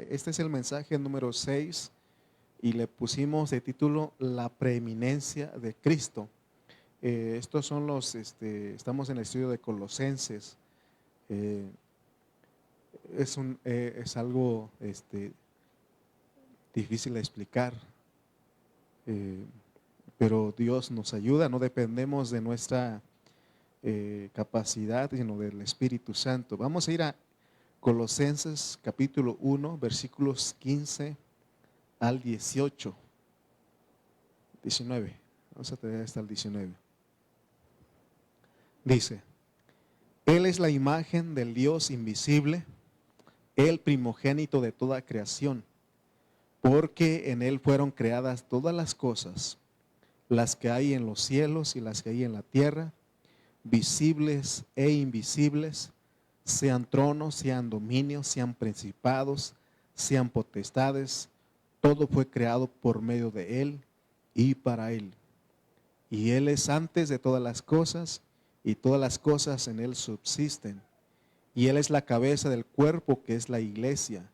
Este es el mensaje número 6 y le pusimos de título La preeminencia de Cristo. Estos son estamos en el estudio de Colosenses. Es algo difícil de explicar, pero Dios nos ayuda, no dependemos de nuestra capacidad, sino del Espíritu Santo. Vamos a ir a Colosenses capítulo 1, versículos 15 al 19. Vamos a tener hasta el 19. Dice: Él es la imagen del Dios invisible, el primogénito de toda creación, porque en Él fueron creadas todas las cosas, las que hay en los cielos y las que hay en la tierra, visibles e invisibles, sean tronos, sean dominios, sean principados, sean potestades. Todo fue creado por medio de Él y para Él. Y Él es antes de todas las cosas, y todas las cosas en Él subsisten. Y Él es la cabeza del cuerpo, que es la iglesia,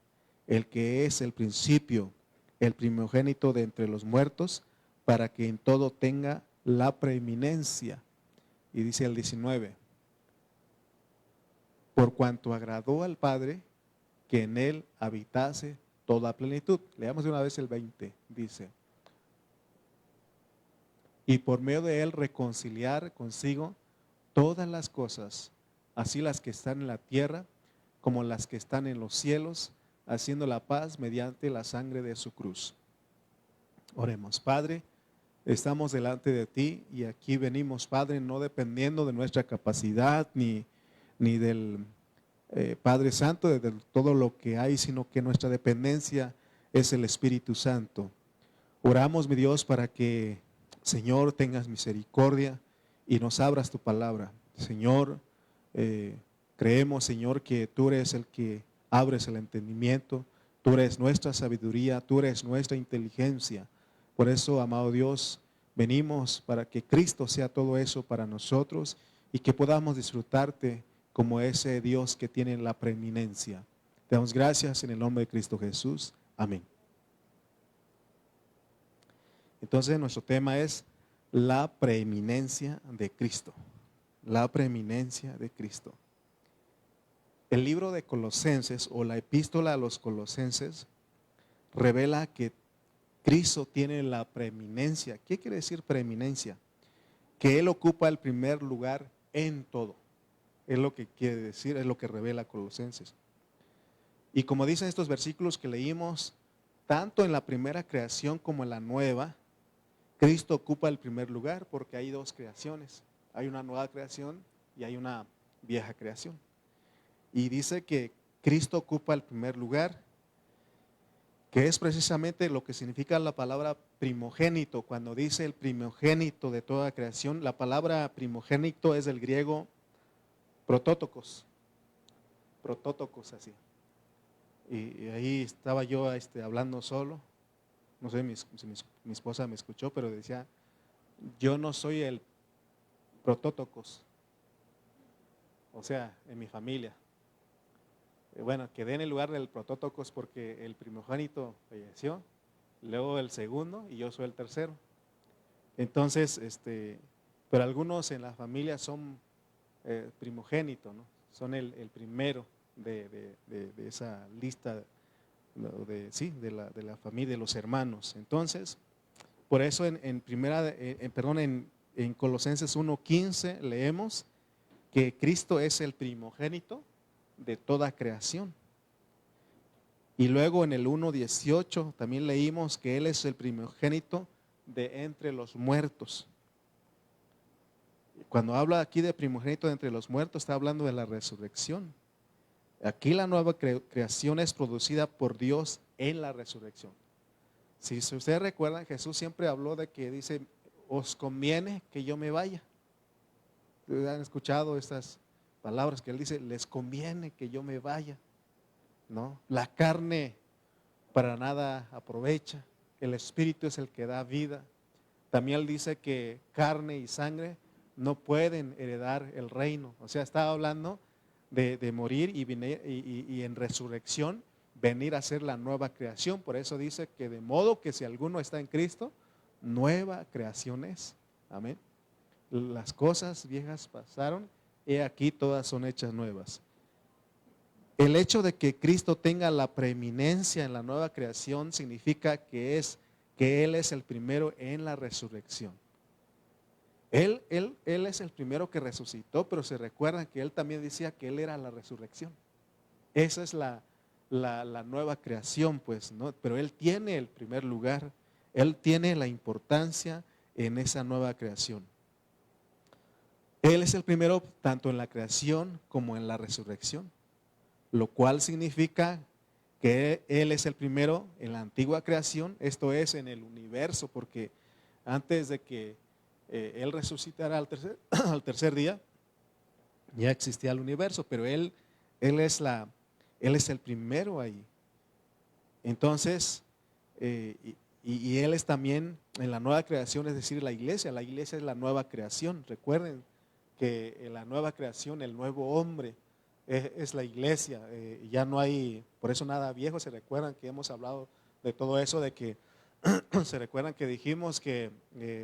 el que es el principio, el primogénito de entre los muertos, para que en todo tenga la preeminencia. Y dice el 19: Por cuanto agradó al Padre que en Él habitase toda plenitud. Leamos de una vez el 20, dice: Y por medio de Él reconciliar consigo todas las cosas, así las que están en la tierra como las que están en los cielos, haciendo la paz mediante la sangre de su cruz. Oremos. Padre, estamos delante de ti y aquí venimos, Padre, no dependiendo de nuestra capacidad ni del Padre Santo, de todo lo que hay, sino que nuestra dependencia es el Espíritu Santo. Oramos, mi Dios, para que, Señor, tengas misericordia y nos abras tu palabra. Señor, creemos, Señor, que tú eres el que abres el entendimiento, tú eres nuestra sabiduría, tú eres nuestra inteligencia. Por eso, amado Dios, venimos para que Cristo sea todo eso para nosotros y que podamos disfrutarte como ese Dios que tiene la preeminencia. Te damos gracias en el nombre de Cristo Jesús. Amén. Entonces nuestro tema es la preeminencia de Cristo. La preeminencia de Cristo. El libro de Colosenses o la epístola a los Colosenses revela que Cristo tiene la preeminencia. ¿Qué quiere decir preeminencia? Que Él ocupa el primer lugar en todo. Es lo que quiere decir, es lo que revela Colosenses. Y como dicen estos versículos que leímos, tanto en la primera creación como en la nueva, Cristo ocupa el primer lugar porque hay dos creaciones. Hay una nueva creación y hay una vieja creación. Y dice que Cristo ocupa el primer lugar, que es precisamente lo que significa la palabra primogénito. Cuando dice el primogénito de toda creación, la palabra primogénito es del griego protótocos, así. Y ahí estaba yo hablando solo, no sé si mi esposa me escuchó, pero decía, yo no soy el protótocos, o sea, en mi familia. Bueno, quedé en el lugar del protótocos porque el primogénito falleció, luego el segundo y yo soy el tercero. Entonces, pero algunos en la familia son primogénito, ¿no? Son el primero de esa lista de la familia, de los hermanos. Entonces, por eso en Colosenses 1:15 leemos que Cristo es el primogénito de toda creación. Y luego en el 1:18 también leímos que Él es el primogénito de entre los muertos. Cuando habla aquí de primogénito de entre los muertos, está hablando de la resurrección. Aquí la nueva creación es producida por Dios en la resurrección. Si ustedes recuerdan, Jesús siempre habló de que dice, os conviene que yo me vaya. ¿Ustedes han escuchado estas palabras que Él dice, les conviene que yo me vaya? ¿No? La carne para nada aprovecha, el Espíritu es el que da vida. También Él dice que carne y sangre no pueden heredar el reino. O sea, estaba hablando de morir y en resurrección venir a ser la nueva creación. Por eso dice que de modo que si alguno está en Cristo, nueva creación es. Amén. Las cosas viejas pasaron, he aquí todas son hechas nuevas. El hecho de que Cristo tenga la preeminencia en la nueva creación significa que Él es el primero en la resurrección. Él es el primero que resucitó, pero se recuerdan que Él también decía que Él era la resurrección. Esa es la nueva creación, pues, ¿no? Pero Él tiene el primer lugar, Él tiene la importancia en esa nueva creación. Él es el primero tanto en la creación como en la resurrección, lo cual significa que Él es el primero en la antigua creación, esto es en el universo, porque antes de que Él resucitara al tercer día, ya existía el universo, pero Él es el primero ahí. Entonces, y Él es también en la nueva creación, es decir, la iglesia es la nueva creación. Recuerden que en la nueva creación, el nuevo hombre es la iglesia. Ya no hay, por eso nada viejo. Se recuerdan que hemos hablado de todo eso, de que se recuerdan que dijimos que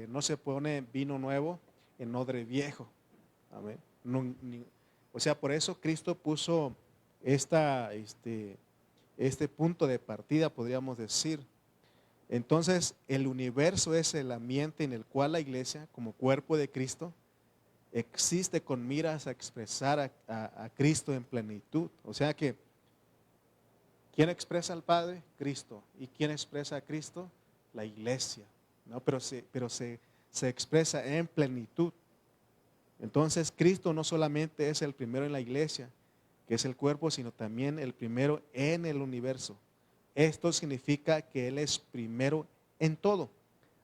no se pone vino nuevo en odre viejo. Amén. O sea, por eso Cristo puso este punto de partida, podríamos decir. Entonces, el universo es el ambiente en el cual la iglesia, como cuerpo de Cristo, existe con miras a expresar a Cristo en plenitud. O sea que, ¿quién expresa al Padre? Cristo. ¿Y quién expresa a Cristo? La iglesia, ¿no? Pero se expresa en plenitud. Entonces, Cristo no solamente es el primero en la iglesia, que es el cuerpo, sino también el primero en el universo. Esto significa que Él es primero en todo.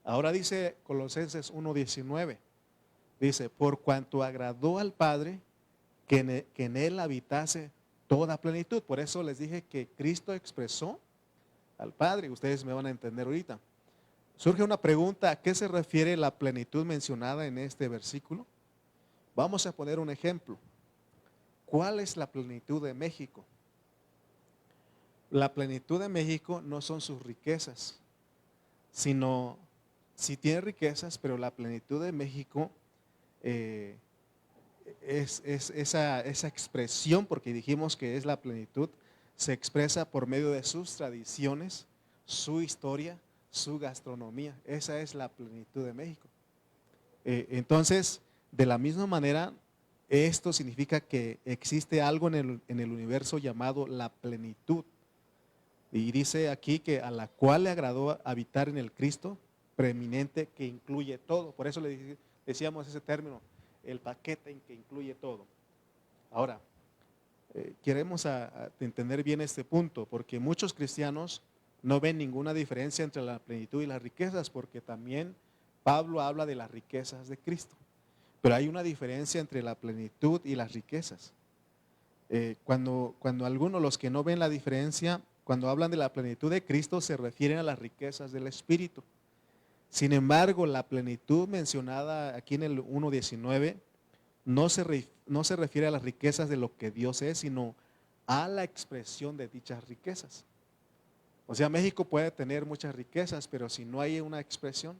Ahora dice Colosenses 1:19, dice, por cuanto agradó al Padre que en Él habitase toda plenitud. Por eso les dije que Cristo expresó al Padre. Ustedes me van a entender ahorita. Surge una pregunta, ¿a qué se refiere la plenitud mencionada en este versículo? Vamos a poner un ejemplo. ¿Cuál es la plenitud de México? La plenitud de México no son sus riquezas, sino, sí tiene riquezas, pero la plenitud de México es esa expresión, porque dijimos que es la plenitud, se expresa por medio de sus tradiciones, su historia, su gastronomía. Esa es la plenitud de México. Entonces, de la misma manera, esto significa que existe algo en el universo llamado la plenitud. Y dice aquí que a la cual le agradó habitar en el Cristo preeminente, que incluye todo. Por eso le decíamos ese término, el paquete en que incluye todo. Ahora, queremos entender bien este punto, porque muchos cristianos no ven ninguna diferencia entre la plenitud y las riquezas, porque también Pablo habla de las riquezas de Cristo. Pero hay una diferencia entre la plenitud y las riquezas. Cuando algunos, los que no ven la diferencia, cuando hablan de la plenitud de Cristo, se refieren a las riquezas del Espíritu. Sin embargo, la plenitud mencionada aquí en el 1:19 no se refiere a las riquezas de lo que Dios es, sino a la expresión de dichas riquezas. O sea, México puede tener muchas riquezas, pero si no hay una expresión,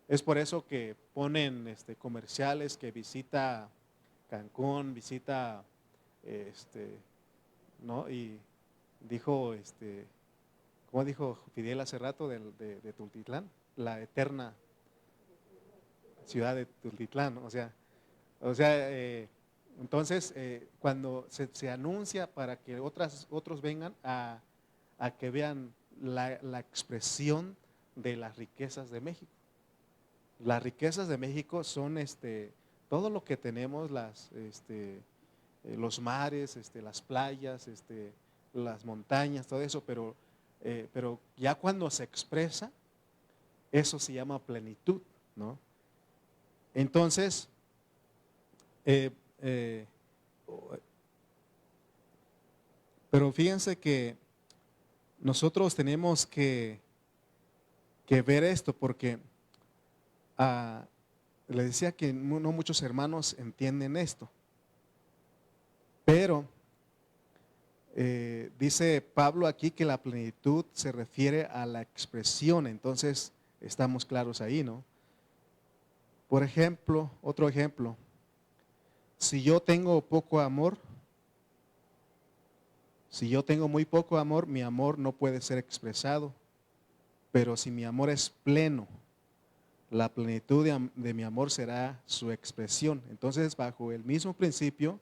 es por eso que ponen comerciales que visita Cancún, visita, ¿no? Y dijo, ¿cómo dijo Fidel hace rato de Tultitlán? La eterna ciudad de Tultitlán, ¿no? Entonces, cuando se anuncia para que otros vengan a que vean la expresión de las riquezas de México. Las riquezas de México son todo lo que tenemos, los mares, las playas, las montañas, todo eso, pero ya cuando se expresa, eso se llama plenitud, ¿no? Entonces, pero fíjense que nosotros tenemos que ver esto, porque les decía que no muchos hermanos entienden esto, pero Dice Pablo aquí que la plenitud se refiere a la expresión, entonces estamos claros ahí, ¿no? Por ejemplo, otro ejemplo, si yo tengo poco amor, si yo tengo muy poco amor, mi amor no puede ser expresado, pero si mi amor es pleno, la plenitud de mi amor será su expresión. Entonces, bajo el mismo principio,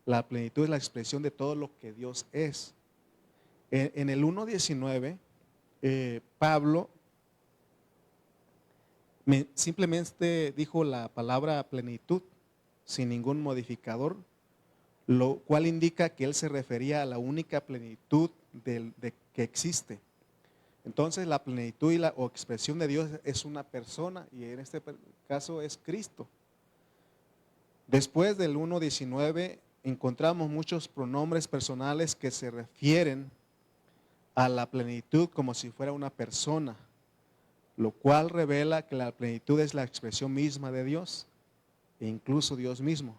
la plenitud es la expresión de todo lo que Dios es. En el 1:19, Pablo simplemente dijo la palabra plenitud sin ningún modificador, lo cual indica que él se refería a la única plenitud que existe. Entonces la plenitud o expresión de Dios es una persona y en este caso es Cristo. Después del 1:19 encontramos muchos pronombres personales que se refieren a la plenitud como si fuera una persona, lo cual revela que la plenitud es la expresión misma de Dios e incluso Dios mismo.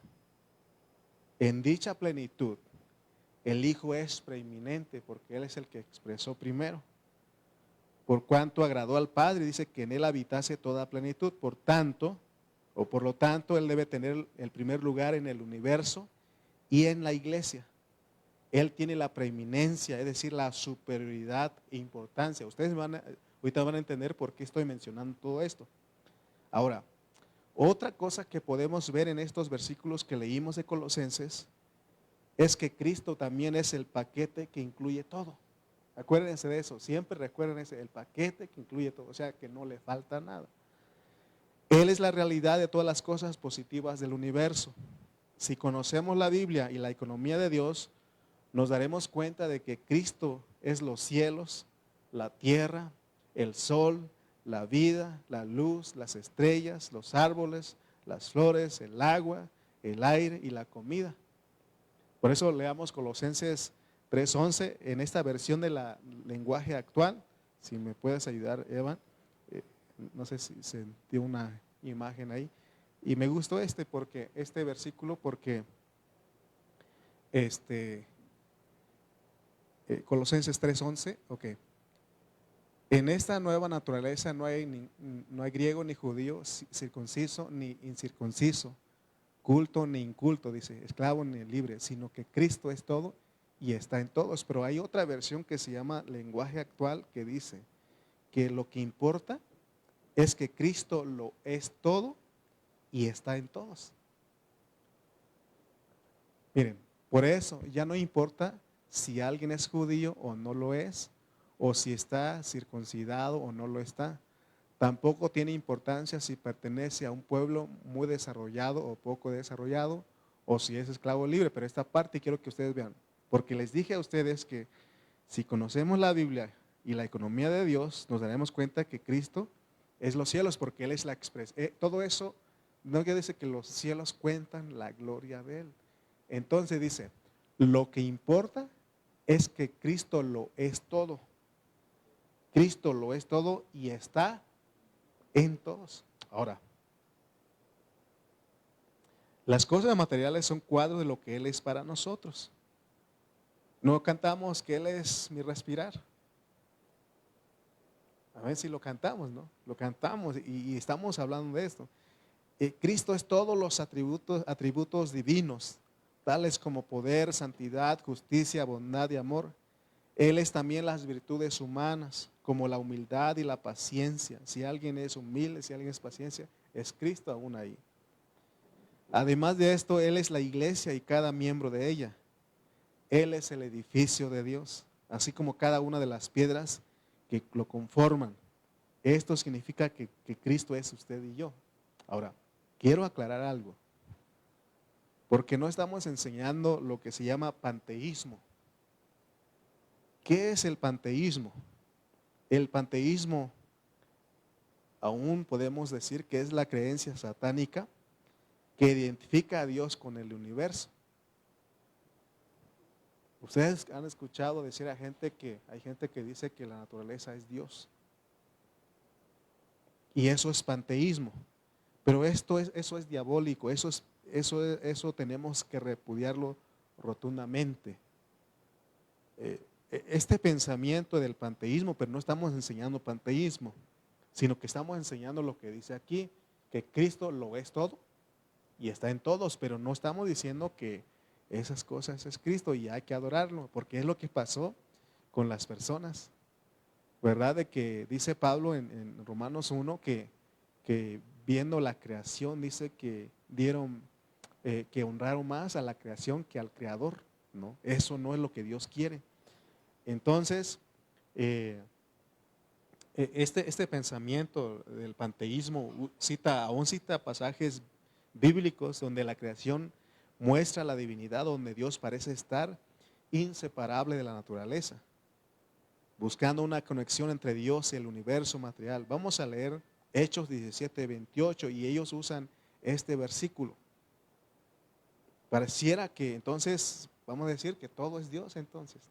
En dicha plenitud, el Hijo es preeminente porque Él es el que expresó primero. Por cuanto agradó al Padre, dice que en Él habitase toda plenitud. Por lo tanto, Él debe tener el primer lugar en el universo y en la iglesia. Él tiene la preeminencia, es decir, la superioridad e importancia. Ustedes ahorita van a entender por qué estoy mencionando todo esto. Ahora, otra cosa que podemos ver en estos versículos que leímos de Colosenses es que Cristo también es el paquete que incluye todo. Acuérdense de eso, siempre recuerden el paquete que incluye todo, o sea que no le falta nada. Él es la realidad de todas las cosas positivas del universo. Si conocemos la Biblia y la economía de Dios, nos daremos cuenta de que Cristo es los cielos, la tierra, el sol, la vida, la luz, las estrellas, los árboles, las flores, el agua, el aire y la comida. Por eso leamos Colosenses 3:11 en esta versión de la lenguaje actual. Si me puedes ayudar, Evan. No sé si se dio una imagen ahí. Y me gustó este versículo porque Colosenses 3:11, ok. En esta nueva naturaleza no hay griego ni judío, circunciso ni incircunciso, culto ni inculto, dice, esclavo ni libre, sino que Cristo es todo y está en todos. Pero hay otra versión que se llama lenguaje actual que dice que lo que importa es que Cristo lo es todo y está en todos. Miren, por eso ya no importa si alguien es judío o no lo es, o si está circuncidado o no lo está. Tampoco tiene importancia si pertenece a un pueblo muy desarrollado o poco desarrollado, o si es esclavo libre. Pero esta parte quiero que ustedes vean, porque les dije a ustedes que si conocemos la Biblia y la economía de Dios, nos daremos cuenta que Cristo es los cielos, porque Él es la expresión. Todo eso no quiere decir que los cielos cuentan la gloria de Él. Entonces dice, lo que importa es que Cristo lo es todo. Cristo lo es todo y está en todos. Ahora, las cosas materiales son cuadros de lo que Él es para nosotros. No cantamos que Él es mi respirar. A ver si lo cantamos, ¿no? Lo cantamos y estamos hablando de esto. Cristo es todos los atributos divinos, tales como poder, santidad, justicia, bondad y amor. Él es también las virtudes humanas, como la humildad y la paciencia. Si alguien es humilde, si alguien es paciencia, es Cristo aún ahí. Además de esto, Él es la iglesia y cada miembro de ella. Él es el edificio de Dios, así como cada una de las piedras que lo conforman. Esto significa que Cristo es usted y yo. Ahora, quiero aclarar algo, porque no estamos enseñando lo que se llama panteísmo. ¿Qué es el panteísmo? El panteísmo, aún podemos decir que es la creencia satánica que identifica a Dios con el universo. Ustedes han escuchado decir a gente que hay gente que dice que la naturaleza es Dios. Y eso es panteísmo. Pero eso es diabólico, eso tenemos que repudiarlo rotundamente. este pensamiento del panteísmo, pero no estamos enseñando panteísmo, sino que estamos enseñando lo que dice aquí, que Cristo lo es todo y está en todos, pero no estamos diciendo que esas cosas es Cristo y hay que adorarlo, porque es lo que pasó con las personas, ¿verdad? De que dice Pablo en Romanos 1 que viendo la creación dice que dieron, que honraron más a la creación que al Creador, ¿no? Eso no es lo que Dios quiere. Entonces, este pensamiento del panteísmo aún cita pasajes bíblicos donde la creación muestra la divinidad, donde Dios parece estar inseparable de la naturaleza, buscando una conexión entre Dios y el universo material. Vamos a leer Hechos 17:28 y ellos usan este versículo. Pareciera que entonces, vamos a decir que todo es Dios entonces,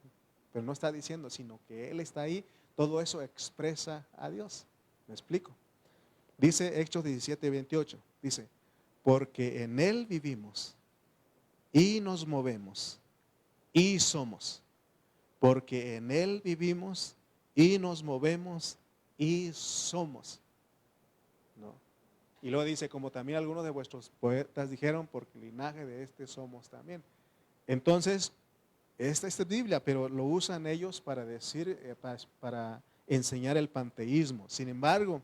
pero no está diciendo, sino que Él está ahí, todo eso expresa a Dios. ¿Me explico? Dice Hechos 17:28, dice, porque en Él vivimos y nos movemos y somos, porque en Él vivimos y nos movemos y somos. ¿No? Y luego dice, como también algunos de vuestros poetas dijeron, porque linaje de este somos también. Entonces, esta es Biblia, pero lo usan ellos para decir, para enseñar el panteísmo. Sin embargo,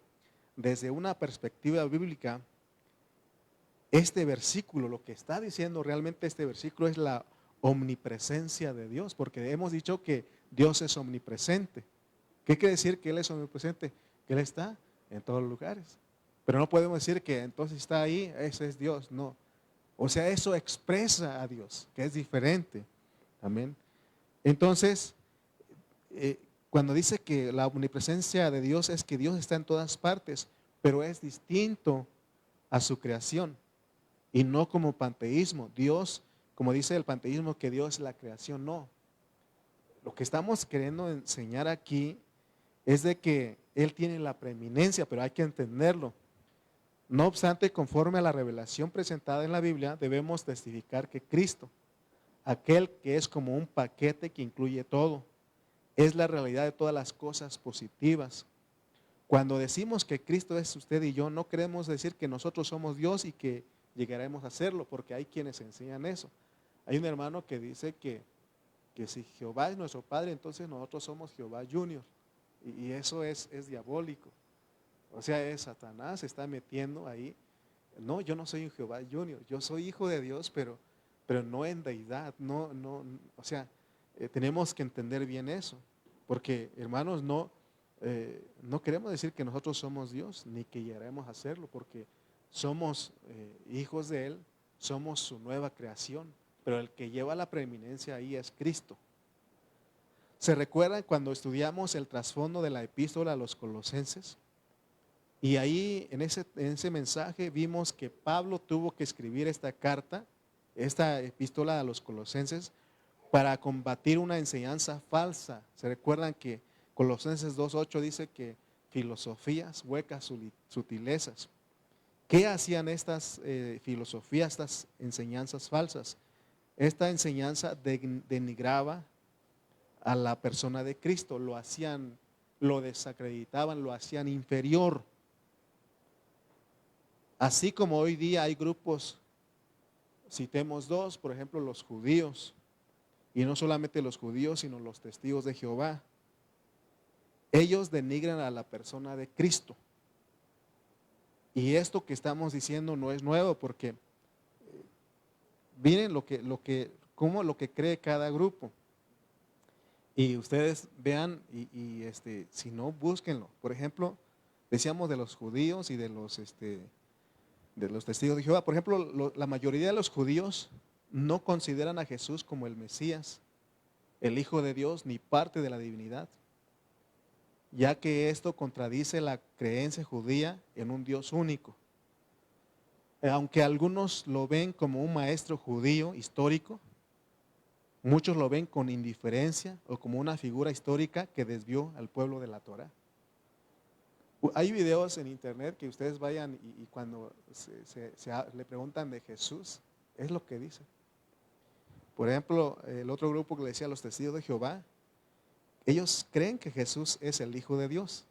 desde una perspectiva bíblica, este versículo, lo que está diciendo realmente este versículo es la omnipresencia de Dios, porque hemos dicho que Dios es omnipresente. ¿Qué quiere decir que Él es omnipresente? Que Él está en todos los lugares. Pero no podemos decir que entonces está ahí, ese es Dios, no. O sea, eso expresa a Dios, que es diferente. Amén. Entonces, cuando dice que la omnipresencia de Dios es que Dios está en todas partes, pero es distinto a su creación y no como panteísmo. Dios, como dice el panteísmo, que Dios es la creación, no. Lo que estamos queriendo enseñar aquí es de que Él tiene la preeminencia, pero hay que entenderlo. No obstante, conforme a la revelación presentada en la Biblia, debemos testificar que Cristo, aquel que es como un paquete que incluye todo, es la realidad de todas las cosas positivas. Cuando decimos que Cristo es usted y yo, no queremos decir que nosotros somos Dios y que llegaremos a serlo, porque hay quienes enseñan eso. Hay un hermano que dice que si Jehová es nuestro Padre, entonces nosotros somos Jehová Junior. Y eso es diabólico. O sea, Satanás se está metiendo ahí. No, yo no soy un Jehová Junior, yo soy hijo de Dios, pero no en deidad. O sea, tenemos que entender bien eso. Porque, hermanos, no queremos decir que nosotros somos Dios, ni que llegaremos a hacerlo, porque somos hijos de Él, somos su nueva creación, pero el que lleva la preeminencia ahí es Cristo. ¿Se recuerdan cuando estudiamos el trasfondo de la epístola a los Colosenses? Y ahí en ese mensaje vimos que Pablo tuvo que escribir esta carta, esta epístola a los Colosenses, para combatir una enseñanza falsa. ¿Se recuerdan que Colosenses 2:8 dice que filosofías huecas, sutilezas? ¿Qué hacían estas filosofías, estas enseñanzas falsas? Esta enseñanza denigraba a la persona de Cristo, lo desacreditaban, lo hacían inferior. Así como hoy día hay grupos, citemos dos, por ejemplo los judíos, y no solamente los judíos, sino los testigos de Jehová. Ellos denigran a la persona de Cristo. Y esto que estamos diciendo no es nuevo, porque miren lo que cree cada grupo. Y ustedes vean, si no, búsquenlo. Por ejemplo, decíamos de los judíos y de los testigos de Jehová. Por ejemplo, la mayoría de los judíos no consideran a Jesús como el Mesías, el Hijo de Dios, ni parte de la divinidad, ya que esto contradice la creencia judía en un Dios único. Aunque algunos lo ven como un maestro judío histórico, muchos lo ven con indiferencia o como una figura histórica que desvió al pueblo de la Torah. Hay videos en internet que ustedes vayan y cuando le preguntan de Jesús, es lo que dice. Por ejemplo, el otro grupo que le decía a los testigos de Jehová, Ellos creen que Jesús es el Hijo de Dios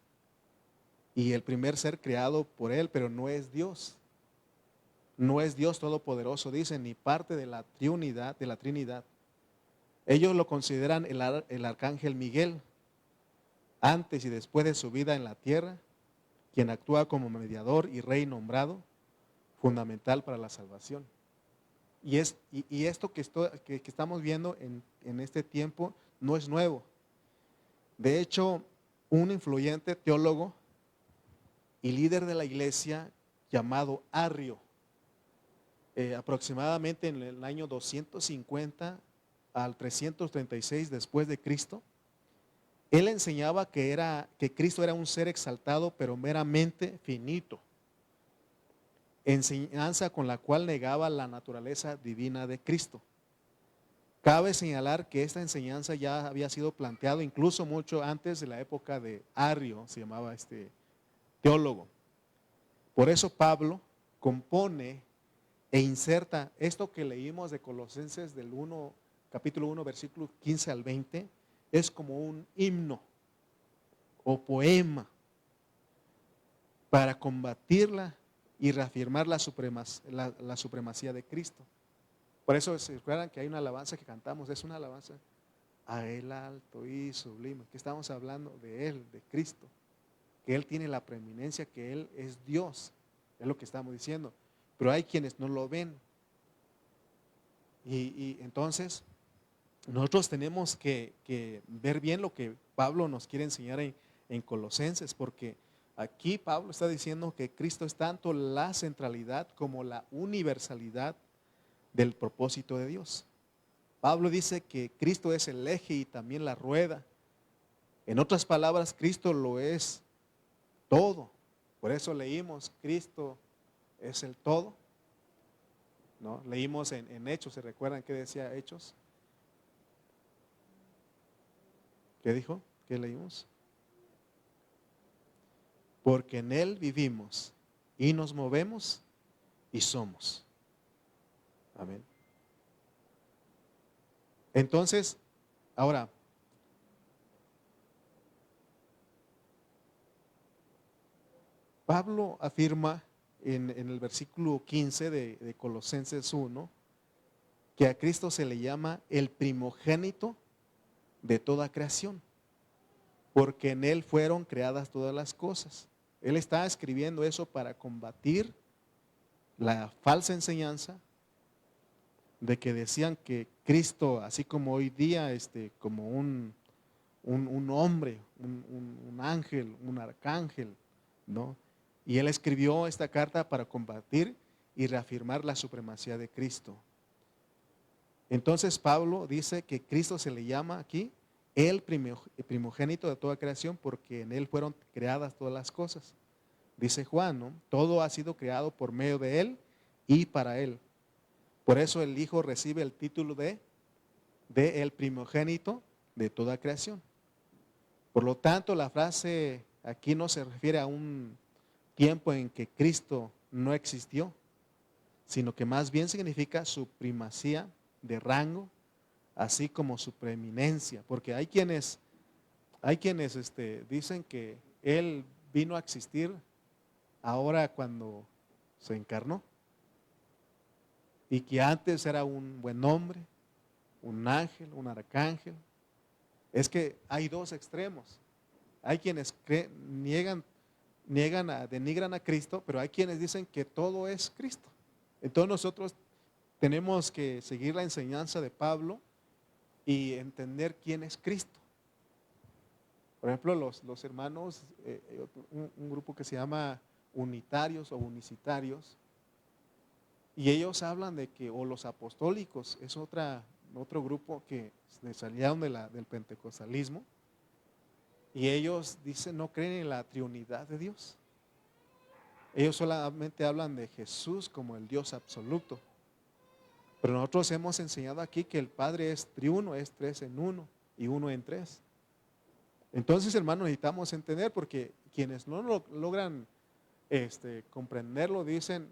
y el primer ser creado por Él, pero no es Dios. No es Dios todopoderoso, dicen, ni parte de la Trinidad, de la Trinidad. Ellos lo consideran el arcángel Miguel, antes y después de su vida en la tierra, quien actúa como mediador y rey nombrado, fundamental para la salvación. Y esto que estamos viendo en este tiempo no es nuevo. De hecho, un influyente teólogo y líder de la iglesia llamado Arrio, aproximadamente en el año 250 al 336 después de Cristo, él enseñaba que Cristo era un ser exaltado pero meramente finito, enseñanza con la cual negaba la naturaleza divina de Cristo. Cabe señalar que esta enseñanza ya había sido planteado incluso mucho antes de la época de Arrio, se llamaba este teólogo. Por eso Pablo compone e inserta esto que leímos de Colosenses del 1, capítulo 1, versículo 15 al 20, es como un himno o poema para combatirla y reafirmar la supremacía de Cristo. Por eso se recuerdan que hay una alabanza que cantamos, es una alabanza a Él alto y sublime, que estamos hablando de Él, de Cristo, que Él tiene la preeminencia, que Él es Dios, es lo que estamos diciendo. Pero hay quienes no lo ven. Y entonces nosotros tenemos que ver bien lo que Pablo nos quiere enseñar en Colosenses, porque aquí Pablo está diciendo que Cristo es tanto la centralidad como la universalidad del propósito de Dios. Pablo dice que Cristo es el eje y también la rueda. En otras palabras, Cristo lo es todo. Por eso leímos, Cristo es el todo, ¿no? Leímos en Hechos, ¿se recuerdan qué decía Hechos? ¿Qué dijo? ¿Qué leímos? Porque en Él vivimos y nos movemos y somos. Amén. Entonces, ahora, Pablo afirma en el versículo 15 de Colosenses 1 que a Cristo se le llama el primogénito de toda creación, porque en Él fueron creadas todas las cosas. Él está escribiendo eso para combatir la falsa enseñanza de que decían que Cristo, así como hoy día, como un hombre, un ángel, un arcángel, ¿no? Y él escribió esta carta para combatir y reafirmar la supremacía de Cristo. Entonces Pablo dice que Cristo se le llama aquí el primogénito de toda creación porque en él fueron creadas todas las cosas. Dice Juan, ¿no? Todo ha sido creado por medio de él y para él. Por eso el Hijo recibe el título de el primogénito de toda creación. Por lo tanto, la frase aquí no se refiere a un tiempo en que Cristo no existió, sino que más bien significa su primacía de rango, así como su preeminencia, porque hay quienes dicen que Él vino a existir ahora cuando se encarnó, y que antes era un buen hombre, un ángel, un arcángel. Es que hay dos extremos. Hay quienes denigran a Cristo, pero hay quienes dicen que todo es Cristo. Entonces nosotros tenemos que seguir la enseñanza de Pablo y entender quién es Cristo. Por ejemplo, los hermanos, un grupo que se llama unitarios o unicitarios, y ellos hablan de que, o los apostólicos, es otro grupo que salieron del pentecostalismo, y ellos dicen no creen en la triunidad de Dios. Ellos solamente hablan de Jesús como el Dios absoluto. Pero nosotros hemos enseñado aquí que el Padre es triuno, es tres en uno y uno en tres. Entonces, hermanos, necesitamos entender, porque quienes no logran comprenderlo dicen,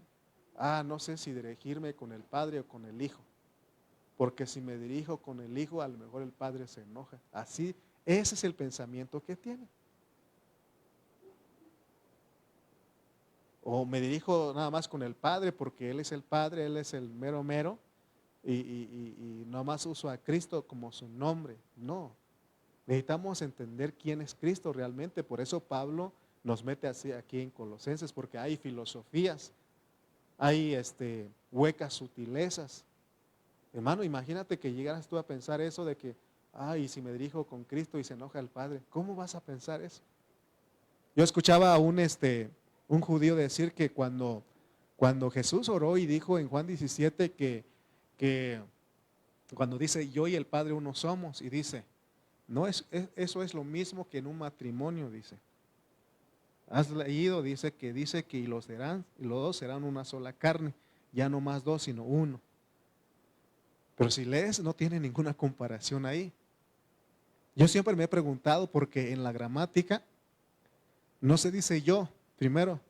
no sé si dirigirme con el Padre o con el Hijo, porque si me dirijo con el Hijo, a lo mejor el Padre se enoja. Así Ese es el pensamiento que tiene. O me dirijo nada más con el Padre porque Él es el Padre, Él es el mero mero, y nada más uso a Cristo como su nombre. No, necesitamos entender quién es Cristo realmente. Por eso Pablo nos mete así aquí en Colosenses, porque hay filosofías, hay huecas sutilezas. Hermano, imagínate que llegaras tú a pensar eso de que, ay, si me dirijo con Cristo y se enoja el Padre, ¿cómo vas a pensar eso? Yo escuchaba a un judío decir que cuando Jesús oró y dijo en Juan 17 que cuando dice yo y el Padre uno somos, y dice, no eso es lo mismo que en un matrimonio, dice. Has leído, dice que y los dos serán una sola carne, ya no más dos, sino uno. Pero si lees, no tiene ninguna comparación ahí. Yo siempre me he preguntado porque en la gramática no se dice yo primero,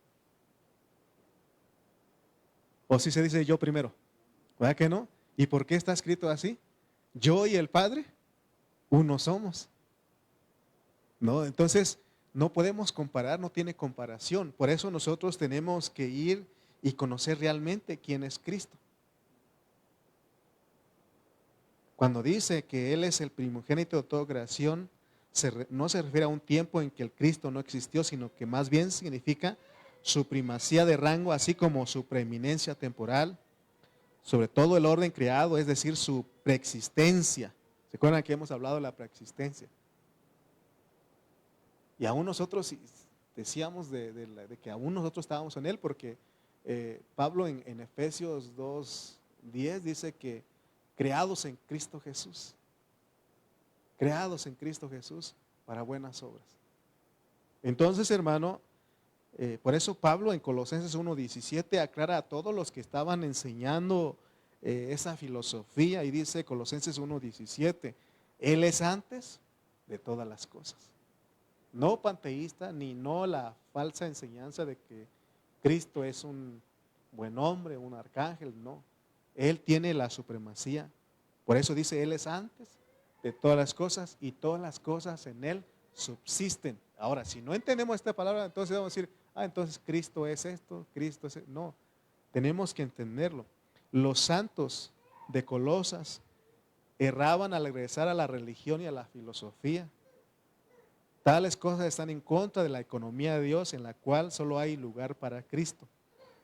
o si se dice yo primero, ¿verdad que no? ¿Y por qué está escrito así? Yo y el Padre, uno somos. ¿No? Entonces, no podemos comparar, no tiene comparación. Por eso nosotros tenemos que ir y conocer realmente quién es Cristo. Cuando dice que Él es el primogénito de toda creación, no se refiere a un tiempo en que el Cristo no existió, sino que más bien significa su primacía de rango, así como su preeminencia temporal, sobre todo el orden creado, es decir, su preexistencia. ¿Se acuerdan que hemos hablado de la preexistencia? Y aún nosotros decíamos de que aún nosotros estábamos en Él, porque Pablo en Efesios 2:10 dice que creados en Cristo Jesús, creados en Cristo Jesús para buenas obras. Entonces, hermano, por eso Pablo en Colosenses 1:17 aclara a todos los que estaban enseñando esa filosofía y dice Colosenses 1:17, Él es antes de todas las cosas. No panteísta, ni no la falsa enseñanza de que Cristo es un buen hombre, un arcángel, no. Él tiene la supremacía. Por eso dice, Él es antes de todas las cosas y todas las cosas en Él subsisten. Ahora, si no entendemos esta palabra, entonces vamos a decir, entonces Cristo es esto, Cristo es esto. No, tenemos que entenderlo. Los santos de Colosas erraban al regresar a la religión y a la filosofía. Tales cosas están en contra de la economía de Dios, en la cual solo hay lugar para Cristo,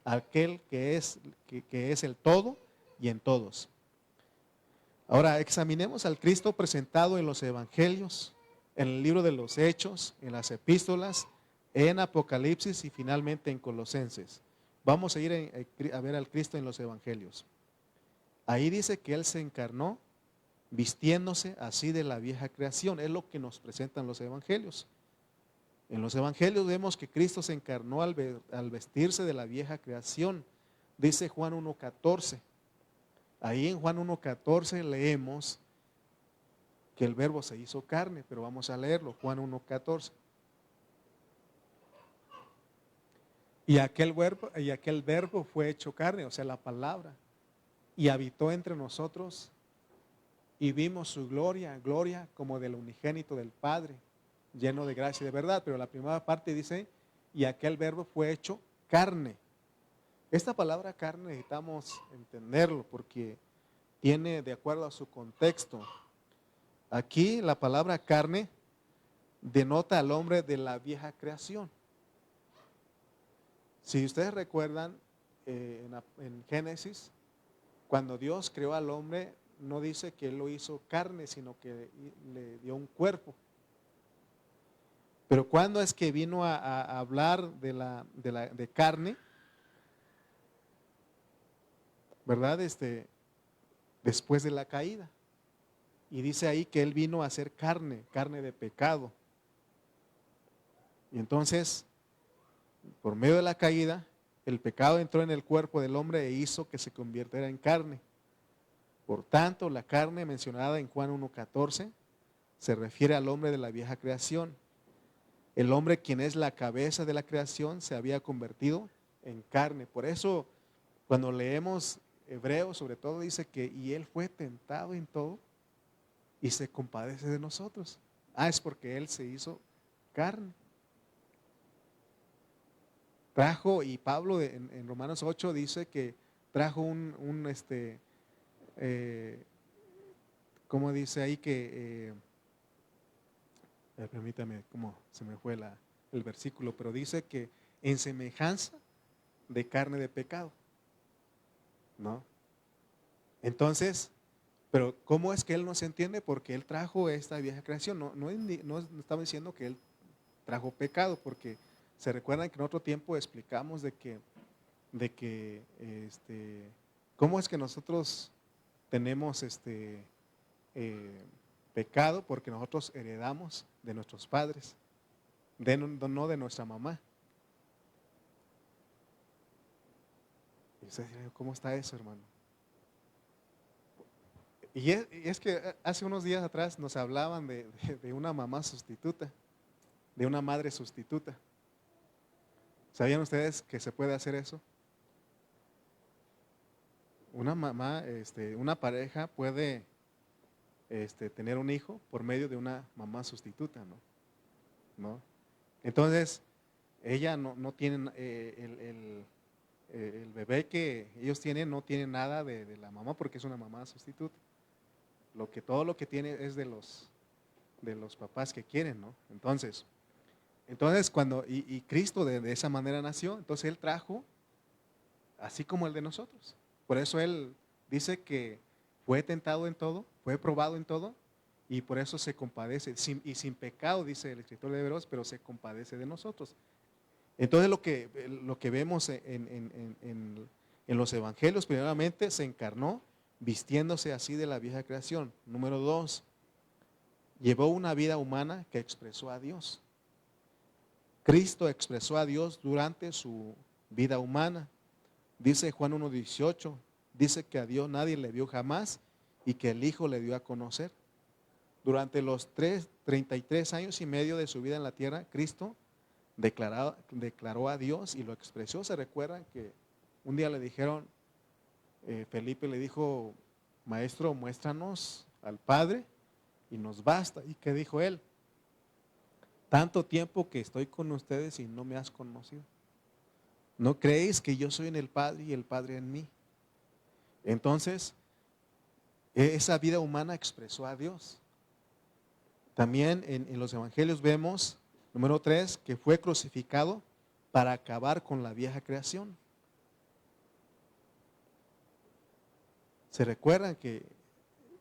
aquel que es el todo y en todos. Ahora examinemos al Cristo presentado en los evangelios, en el libro de los Hechos, en las epístolas, en Apocalipsis y finalmente en Colosenses. Vamos a ir a ver al Cristo en los evangelios. Ahí dice que Él se encarnó vistiéndose así de la vieja creación. Es lo que nos presentan los evangelios. En los evangelios vemos que Cristo se encarnó al vestirse de la vieja creación. Dice Juan 1:14. Ahí en Juan 1:14 leemos que el verbo se hizo carne, pero vamos a leerlo, Juan 1:14. Y aquel verbo fue hecho carne, o sea, la palabra, y habitó entre nosotros y vimos su gloria como del unigénito del Padre, lleno de gracia y de verdad. Pero la primera parte dice, y aquel verbo fue hecho carne. Esta palabra carne necesitamos entenderlo porque tiene, de acuerdo a su contexto, aquí la palabra carne denota al hombre de la vieja creación. Si ustedes recuerdan, en Génesis, cuando Dios creó al hombre, no dice que Él lo hizo carne, sino que le dio un cuerpo. Pero ¿cuándo es que vino a hablar de carne? ¿Verdad? Después de la caída. Y dice ahí que Él vino a ser carne de pecado. Y entonces, por medio de la caída, el pecado entró en el cuerpo del hombre e hizo que se convirtiera en carne. Por tanto, la carne mencionada en Juan 1:14 se refiere al hombre de la vieja creación. El hombre, quien es la cabeza de la creación, se había convertido en carne. Por eso, cuando leemos Hebreos, sobre todo dice que y Él fue tentado en todo y se compadece de nosotros. Es porque Él se hizo carne. Trajo, y Pablo en Romanos 8 dice que trajo ¿cómo dice ahí que, permítame, cómo se me fue el versículo, pero dice que en semejanza de carne de pecado, ¿no? Entonces, pero ¿cómo es que Él no se entiende? Porque Él trajo esta vieja creación. No estamos diciendo que Él trajo pecado, porque se recuerdan que en otro tiempo explicamos de que ¿cómo es que nosotros tenemos pecado? Porque nosotros heredamos de nuestros padres, no de nuestra mamá. Y usted dice, ¿cómo está eso, hermano? Y es que hace unos días atrás nos hablaban de una mamá sustituta, de una madre sustituta. ¿Sabían ustedes que se puede hacer eso? Una mamá, una pareja puede tener un hijo por medio de una mamá sustituta, ¿no? Entonces, ella no tiene, el bebé que ellos tienen no tiene nada de la mamá porque es una mamá sustituta. Todo lo que tiene es de los papás que quieren, ¿no? Entonces cuando, y Cristo de esa manera nació, entonces Él trajo, así como el de nosotros. Por eso Él dice que fue tentado en todo, fue probado en todo, y por eso se compadece, sin pecado, dice el escritor de Hebreos, pero se compadece de nosotros. Entonces lo que vemos en los evangelios, primeramente se encarnó vistiéndose así de la vieja creación. Número 2, llevó una vida humana que expresó a Dios. Cristo expresó a Dios durante su vida humana. Dice Juan 1:18, dice que a Dios nadie le vio jamás y que el Hijo le dio a conocer. Durante los 33 años y medio de su vida en la tierra, Cristo declaró a Dios y lo expresó. Se recuerdan que un día le dijeron, Felipe le dijo, Maestro, muéstranos al Padre y nos basta. ¿Y qué dijo él? Tanto tiempo que estoy con ustedes y no me has conocido. ¿No creéis que yo soy en el Padre y el Padre en mí? Entonces, esa vida humana expresó a Dios. También en los evangelios vemos, número 3, que fue crucificado para acabar con la vieja creación. ¿Se recuerdan que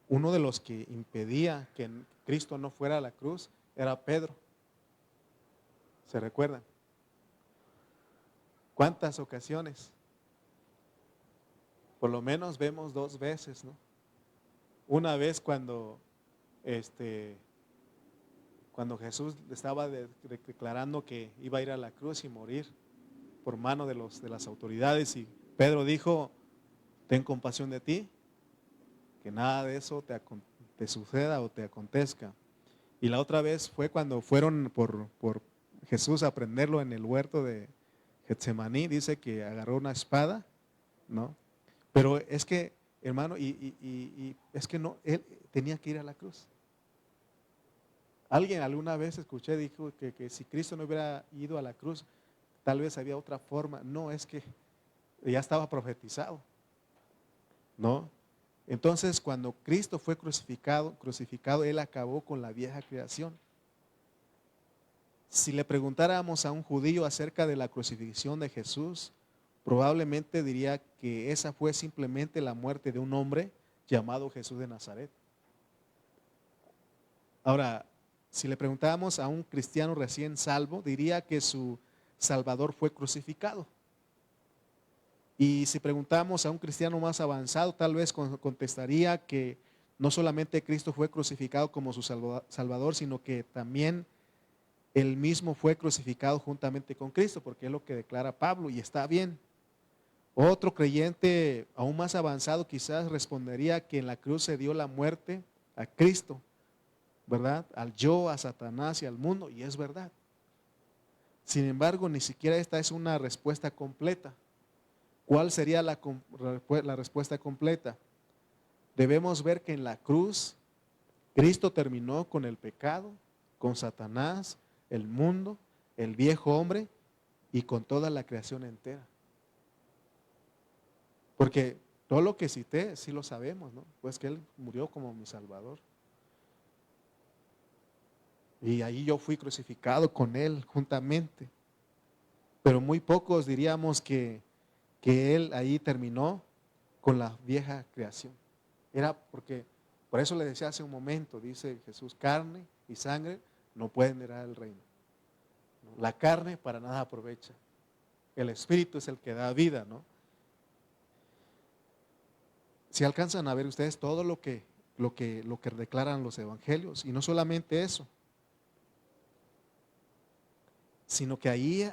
uno de los que impedía que Cristo no fuera a la cruz era Pedro? ¿Se recuerdan? ¿Cuántas ocasiones? Por lo menos vemos 2 veces, ¿no? Una vez cuando Jesús estaba declarando que iba a ir a la cruz y morir por mano de las autoridades, y Pedro dijo, ten compasión de ti, que nada de eso te suceda o te acontezca. Y la otra vez fue cuando fueron por Jesús a prenderlo en el huerto de Getsemaní, dice que agarró una espada, ¿no? Pero es que, hermano, y es que no, Él tenía que ir a la cruz. Alguien alguna vez escuché, dijo que si Cristo no hubiera ido a la cruz, tal vez había otra forma. No, es que ya estaba profetizado, ¿no? Entonces, cuando Cristo fue crucificado, Él acabó con la vieja creación. Si le preguntáramos a un judío acerca de la crucifixión de Jesús, probablemente diría que esa fue simplemente la muerte de un hombre llamado Jesús de Nazaret. Ahora, si le preguntáramos a un cristiano recién salvo, diría que su Salvador fue crucificado. Y si preguntamos a un cristiano más avanzado, tal vez contestaría que no solamente Cristo fue crucificado como su Salvador, sino que también Él mismo fue crucificado juntamente con Cristo, porque es lo que declara Pablo, y está bien. Otro creyente aún más avanzado quizás respondería que en la cruz se dio la muerte a Cristo, ¿verdad? Al yo, a Satanás y al mundo, y es verdad. Sin embargo, ni siquiera esta es una respuesta completa. ¿Cuál sería la respuesta completa? Debemos ver que en la cruz Cristo terminó con el pecado, con Satanás, el mundo, el viejo hombre y con toda la creación entera. Porque todo lo que cité sí lo sabemos, ¿no? Pues que Él murió como mi Salvador. Y ahí yo fui crucificado con Él juntamente. Pero muy pocos diríamos que Él ahí terminó con la vieja creación. Era porque, por eso le decía hace un momento, dice Jesús, carne y sangre no pueden heredar el reino. La carne para nada aprovecha. El Espíritu es el que da vida, ¿no? Si alcanzan a ver ustedes todo lo que declaran los evangelios, y no solamente eso, sino que ahí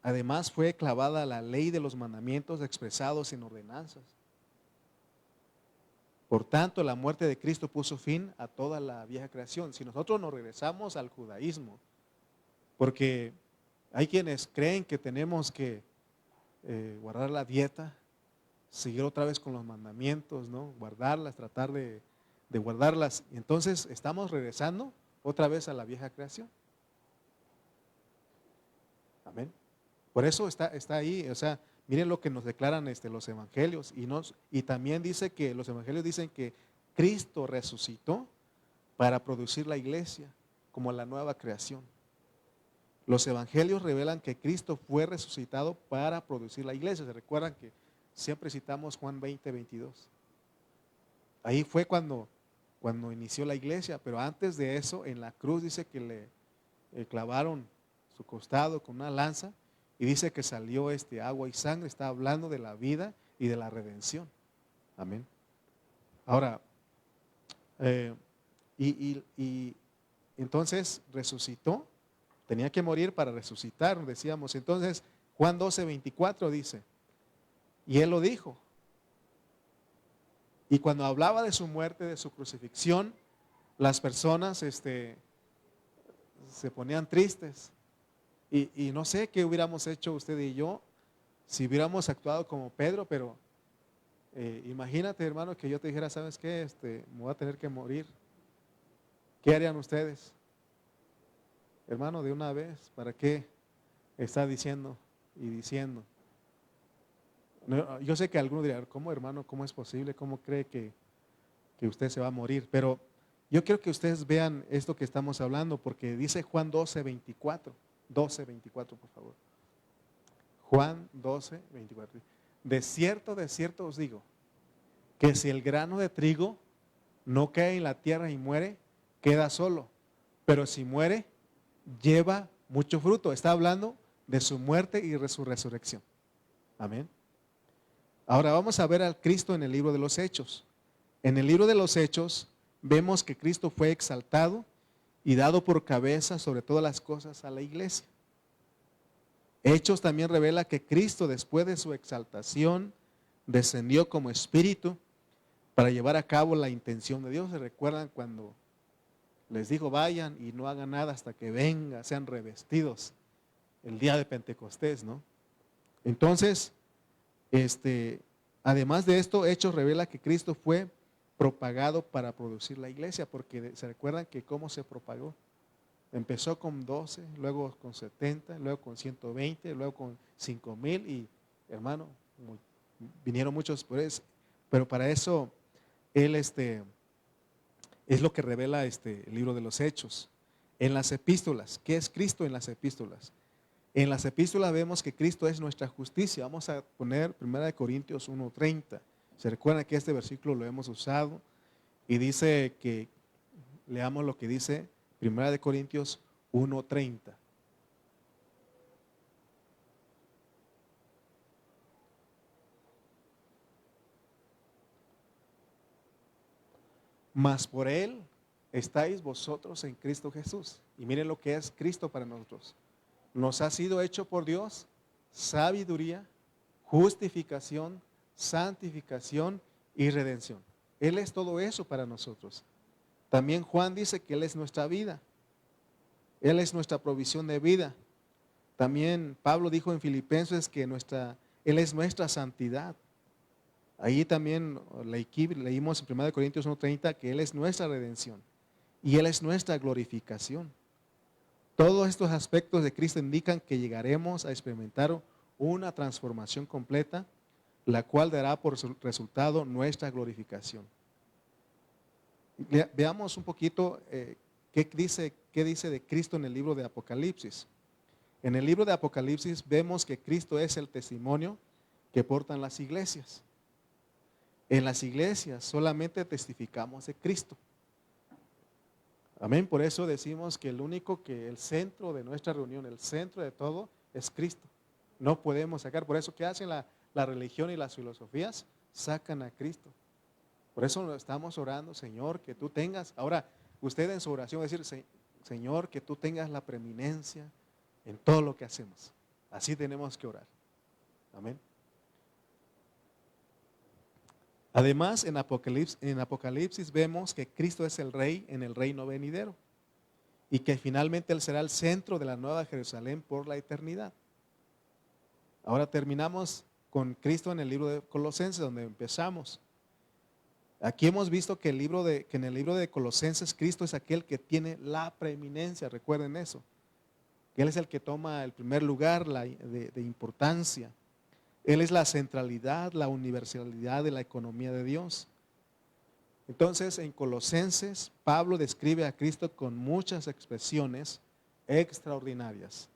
además fue clavada la ley de los mandamientos expresados en ordenanzas. Por tanto, la muerte de Cristo puso fin a toda la vieja creación. Si nosotros nos regresamos al judaísmo, porque hay quienes creen que tenemos que guardar la dieta, seguir otra vez con los mandamientos, ¿no? Guardarlas, tratar de guardarlas. Y entonces estamos regresando otra vez a la vieja creación. Amén. Por eso está ahí, o sea, miren lo que nos declaran los evangelios. Y también dice que los evangelios dicen que Cristo resucitó para producir la iglesia como la nueva creación. Los evangelios revelan que Cristo fue resucitado para producir la iglesia. ¿Se recuerdan que siempre citamos Juan 20:22? Ahí fue cuando inició la iglesia, pero antes de eso, en la cruz dice que le clavaron su costado con una lanza y dice que salió agua y sangre. Está hablando de la vida y de la redención. Amén. Ahora, y entonces resucitó. Tenía que morir para resucitar, decíamos. Entonces, Juan 12:24 dice, y Él lo dijo. Y cuando hablaba de su muerte, de su crucifixión, las personas se ponían tristes. Y no sé qué hubiéramos hecho usted y yo si hubiéramos actuado como Pedro, pero imagínate, hermano, que yo te dijera, ¿sabes qué? Me voy a tener que morir. ¿Qué harían ustedes? Hermano, de una vez, ¿para qué está diciendo y diciendo? Yo sé que alguno dirá, ¿cómo, hermano? ¿Cómo es posible? ¿Cómo cree que usted se va a morir? Pero yo quiero que ustedes vean esto que estamos hablando, porque dice Juan 12:24. 12:24, por favor. Juan 12:24. De cierto os digo, que si el grano de trigo no cae en la tierra y muere, queda solo. Pero si muere, lleva mucho fruto. Está hablando de su muerte y de su resurrección. Amén. Ahora vamos a ver al Cristo en el libro de los Hechos. En el libro de los Hechos vemos que Cristo fue exaltado y dado por cabeza sobre todas las cosas a la iglesia. Hechos también revela que Cristo, después de su exaltación, descendió como espíritu para llevar a cabo la intención de Dios. ¿Se recuerdan cuando les dijo, vayan y no hagan nada hasta que venga, sean revestidos el día de Pentecostés, ¿no? Entonces, además de esto, Hechos revela que Cristo fue propagado para producir la iglesia, porque se recuerdan que cómo se propagó. Empezó con 12, luego con 70, luego con 120, luego con 5,000 y, hermano, vinieron muchos, pero para eso Él es lo que revela el libro de los Hechos. En las epístolas, ¿qué es Cristo en las epístolas? En las epístolas vemos que Cristo es nuestra justicia. Vamos a poner 1 Corintios 1:30. Se recuerdan que este versículo lo hemos usado y dice que, leamos lo que dice 1 Corintios 1:30. Mas por Él estáis vosotros en Cristo Jesús. Y miren lo que es Cristo para nosotros. Nos ha sido hecho por Dios sabiduría, justificación, santificación y redención. Él es todo eso para nosotros. También Juan dice que Él es nuestra vida. Él es nuestra provisión de vida. También Pablo dijo en Filipenses que Él es nuestra santidad. Ahí también leímos en 1 Corintios 1:30 que Él es nuestra redención y Él es nuestra glorificación. Todos estos aspectos de Cristo indican que llegaremos a experimentar una transformación completa, la cual dará por resultado nuestra glorificación. Veamos un poquito qué dice de Cristo en el libro de Apocalipsis. En el libro de Apocalipsis vemos que Cristo es el testimonio que portan las iglesias. En las iglesias solamente testificamos de Cristo. Amén. Por eso decimos que el centro de nuestra reunión, el centro de todo es Cristo. No podemos sacar. Por eso, ¿qué hacen la religión y las filosofías? Sacan a Cristo. Por eso estamos orando, Señor, que tú tengas. Ahora, usted en su oración va a decir, Señor, que tú tengas la preeminencia en todo lo que hacemos. Así tenemos que orar. Amén. Además, en Apocalipsis vemos que Cristo es el Rey en el reino venidero y que finalmente Él será el centro de la nueva Jerusalén por la eternidad. Ahora terminamos con Cristo en el libro de Colosenses, donde empezamos. Aquí hemos visto que en el libro de Colosenses Cristo es aquel que tiene la preeminencia, recuerden eso. Que Él es el que toma el primer lugar de importancia. Él es la centralidad, la universalidad de la economía de Dios. Entonces, en Colosenses, Pablo describe a Cristo con muchas expresiones extraordinarias.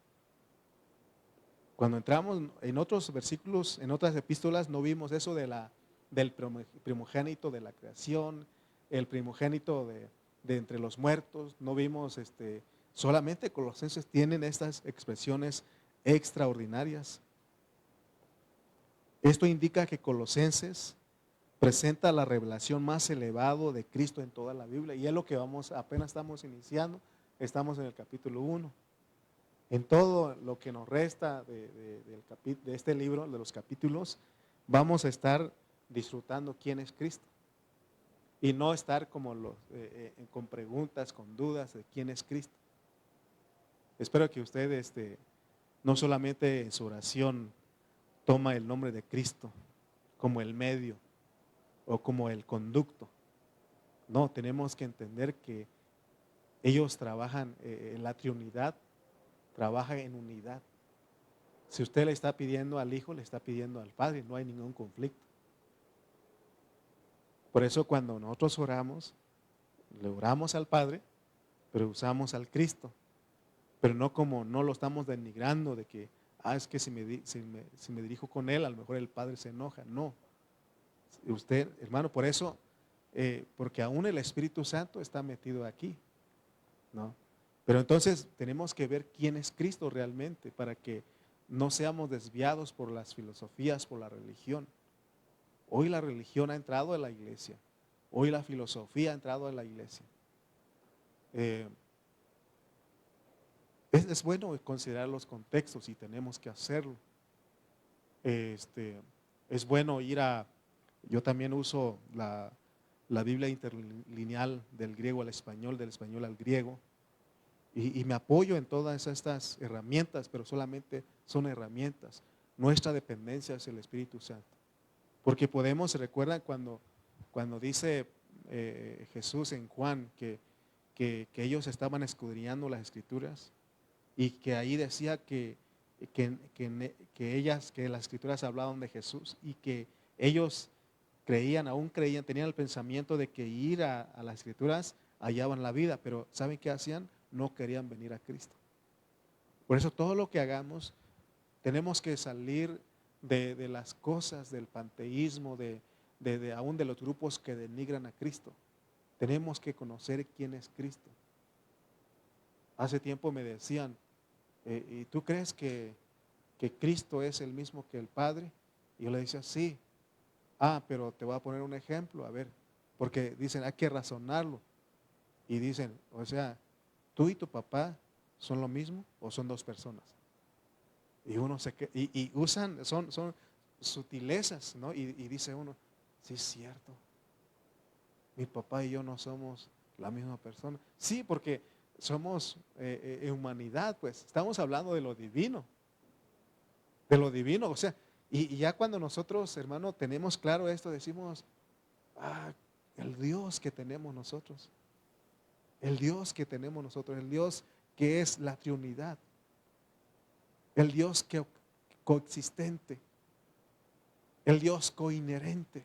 Cuando entramos en otros versículos, en otras epístolas, no vimos eso del primogénito de la creación, el primogénito de entre los muertos. No vimos, solamente Colosenses tienen estas expresiones extraordinarias. Esto indica que Colosenses presenta la revelación más elevada de Cristo en toda la Biblia, y es lo que apenas estamos iniciando, estamos en el capítulo 1. En todo lo que nos resta de este libro, de los capítulos, vamos a estar disfrutando quién es Cristo. Y no estar como con preguntas, con dudas de quién es Cristo. Espero que usted no solamente en su oración toma el nombre de Cristo como el medio o como el conducto. No, tenemos que entender que ellos trabajan en la Trinidad, trabajan en unidad. Si usted le está pidiendo al Hijo, le está pidiendo al Padre, no hay ningún conflicto. Por eso cuando nosotros oramos, le oramos al Padre, pero usamos al Cristo. Pero no lo estamos denigrando de que, es que si me dirijo con Él, a lo mejor el Padre se enoja. No. Usted, hermano, por eso, porque aún el Espíritu Santo está metido aquí, ¿no? Pero entonces tenemos que ver quién es Cristo realmente para que no seamos desviados por las filosofías, por la religión. Hoy la religión ha entrado en la iglesia. Hoy la filosofía ha entrado en la iglesia. Es bueno considerar los contextos y tenemos que hacerlo. Es bueno yo también uso la Biblia interlineal del griego al español, del español al griego, y me apoyo en todas estas herramientas, pero solamente son herramientas. Nuestra dependencia es el Espíritu Santo. Porque recuerdan cuando dice Jesús en Juan que ellos estaban escudriñando las Escrituras, y que ahí decía que las Escrituras hablaban de Jesús, y que ellos aún creían, tenían el pensamiento de que ir a las Escrituras hallaban la vida, pero ¿saben qué hacían? No querían venir a Cristo. Por eso todo lo que hagamos, tenemos que salir de las cosas del panteísmo, aún de los grupos que denigran a Cristo. Tenemos que conocer quién es Cristo. Hace tiempo me decían, ¿y tú crees que Cristo es el mismo que el Padre? Y yo le decía, sí. Pero te voy a poner un ejemplo, a ver, porque dicen, hay que razonarlo. Y dicen, o sea, ¿tú y tu papá son lo mismo o son dos personas? Y uno y usan, son sutilezas, ¿no? Y dice uno, sí es cierto, mi papá y yo no somos la misma persona. Sí, porque somos humanidad, pues, estamos hablando de lo divino, o sea, y ya cuando nosotros, hermano, tenemos claro esto, decimos, el Dios que tenemos nosotros, el Dios que es la Trinidad, el Dios que coexistente, el Dios coinherente.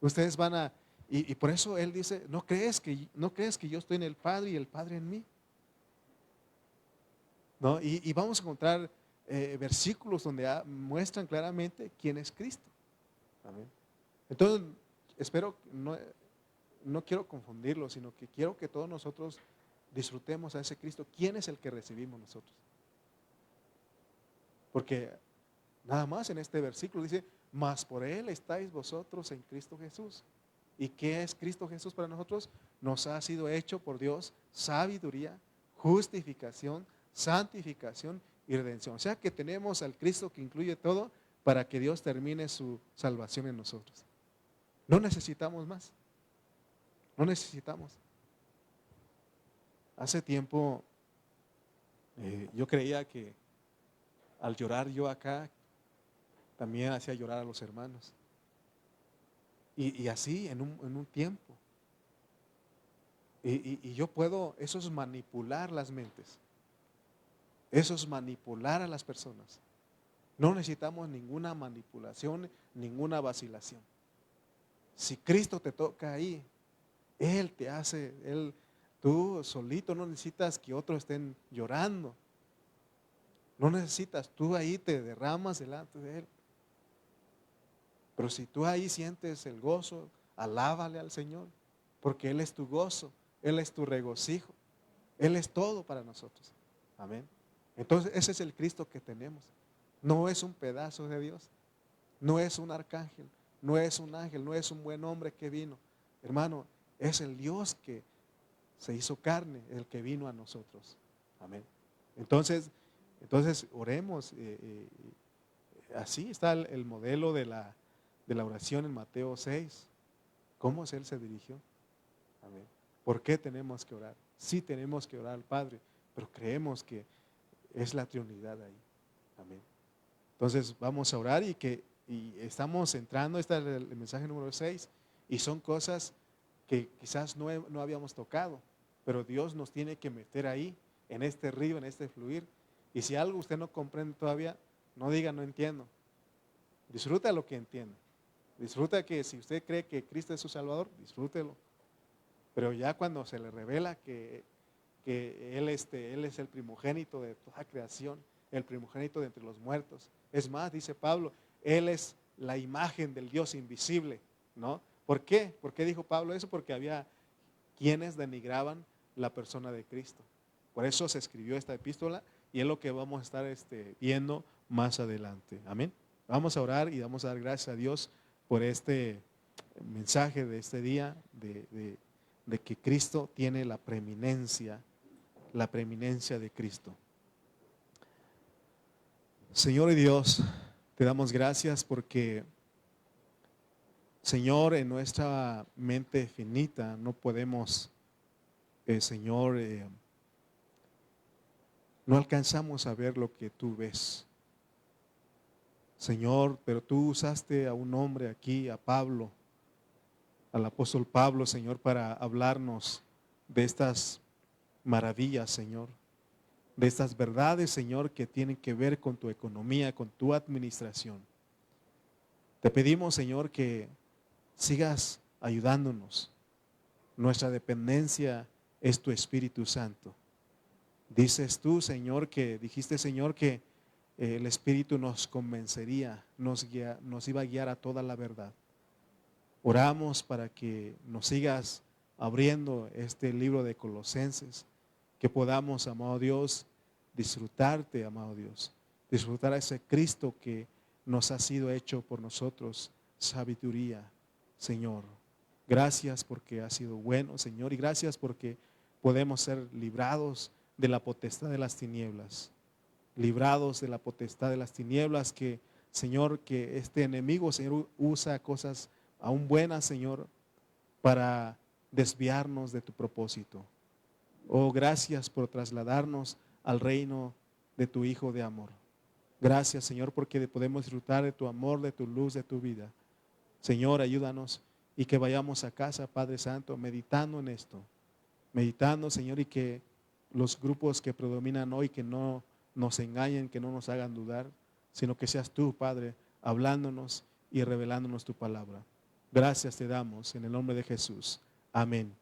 Ustedes van a, y por eso Él dice, ¿no crees que yo estoy en el Padre y el Padre en mí? ¿No? Y vamos a encontrar versículos donde muestran claramente quién es Cristo. Amén. Entonces, espero, no quiero confundirlo, sino que quiero que todos nosotros disfrutemos a ese Cristo. ¿Quién es el que recibimos nosotros? Porque nada más en este versículo dice, mas por Él estáis vosotros en Cristo Jesús. ¿Y qué es Cristo Jesús para nosotros? Nos ha sido hecho por Dios sabiduría, justificación, santificación y redención. O sea que tenemos al Cristo que incluye todo para que Dios termine su salvación en nosotros. No necesitamos más. No necesitamos. Hace tiempo yo creía que al llorar yo acá, también hacía llorar a los hermanos. Y así en un tiempo. Y yo puedo, eso es manipular las mentes. Eso es manipular a las personas. No necesitamos ninguna manipulación, ninguna vacilación. Si Cristo te toca ahí, Él te hace, tú solito no necesitas que otros estén llorando. No necesitas, tú ahí te derramas delante de Él. Pero si tú ahí sientes el gozo, alábale al Señor, porque Él es tu gozo, Él es tu regocijo, Él es todo para nosotros. Amén. Entonces ese es el Cristo que tenemos. No es un pedazo de Dios, no es un arcángel, no es un ángel, no es un buen hombre que vino. Hermano, es el Dios que se hizo carne, el que vino a nosotros. Amén. Entonces oremos. Así está el modelo de la oración en Mateo 6. ¿Cómo Él se dirigió? Amén. ¿Por qué tenemos que orar? Sí tenemos que orar al Padre, pero creemos que es la Trinidad ahí. Amén. Entonces vamos a orar y estamos entrando, este es el mensaje número 6, y son cosas que quizás no habíamos tocado, pero Dios nos tiene que meter ahí, en este río, en este fluir. Y si algo usted no comprende todavía, no diga no entiendo. Disfruta lo que entiende. Disfruta que si usted cree que Cristo es su Salvador, disfrútelo. Pero ya cuando se le revela que Él es el primogénito de toda creación, el primogénito de entre los muertos. Es más, dice Pablo, Él es la imagen del Dios invisible, ¿no? ¿Por qué? ¿Por qué dijo Pablo eso? Porque había quienes denigraban la persona de Cristo. Por eso se escribió esta epístola y es lo que vamos a estar viendo más adelante. Amén. Vamos a orar y vamos a dar gracias a Dios por este mensaje de este día, de que Cristo tiene la preeminencia de Cristo. Señor y Dios, te damos gracias porque, Señor, en nuestra mente finita no podemos, Señor, no alcanzamos a ver lo que tú ves. Señor, pero tú usaste a un hombre aquí, a Pablo, al apóstol Pablo, Señor, para hablarnos de estas maravillas, Señor, de estas verdades, Señor, que tienen que ver con tu economía, con tu administración. Te pedimos, Señor, que sigas ayudándonos. Nuestra dependencia es tu Espíritu Santo. Dices tú, Señor, dijiste, Señor, que el Espíritu nos convencería, nos iba a guiar a toda la verdad. Oramos para que nos sigas abriendo este libro de Colosenses, que podamos, amado Dios, disfrutarte, amado Dios, disfrutar a ese Cristo que nos ha sido hecho por nosotros, sabiduría, Señor. Gracias porque has sido bueno, Señor, y gracias porque podemos ser librados de la potestad de las tinieblas, librados de la potestad de las tinieblas que, Señor, que este enemigo, Señor, usa cosas aún buenas, Señor, para desviarnos de tu propósito. Oh, gracias por trasladarnos al reino de tu Hijo de amor. Gracias, Señor, porque podemos disfrutar de tu amor, de tu luz, de tu vida. Señor, ayúdanos y que vayamos a casa, Padre Santo, meditando en esto. Meditando, Señor, y que los grupos que predominan hoy, que no nos engañen, que no nos hagan dudar, sino que seas tú, Padre, hablándonos y revelándonos tu palabra. Gracias te damos en el nombre de Jesús. Amén.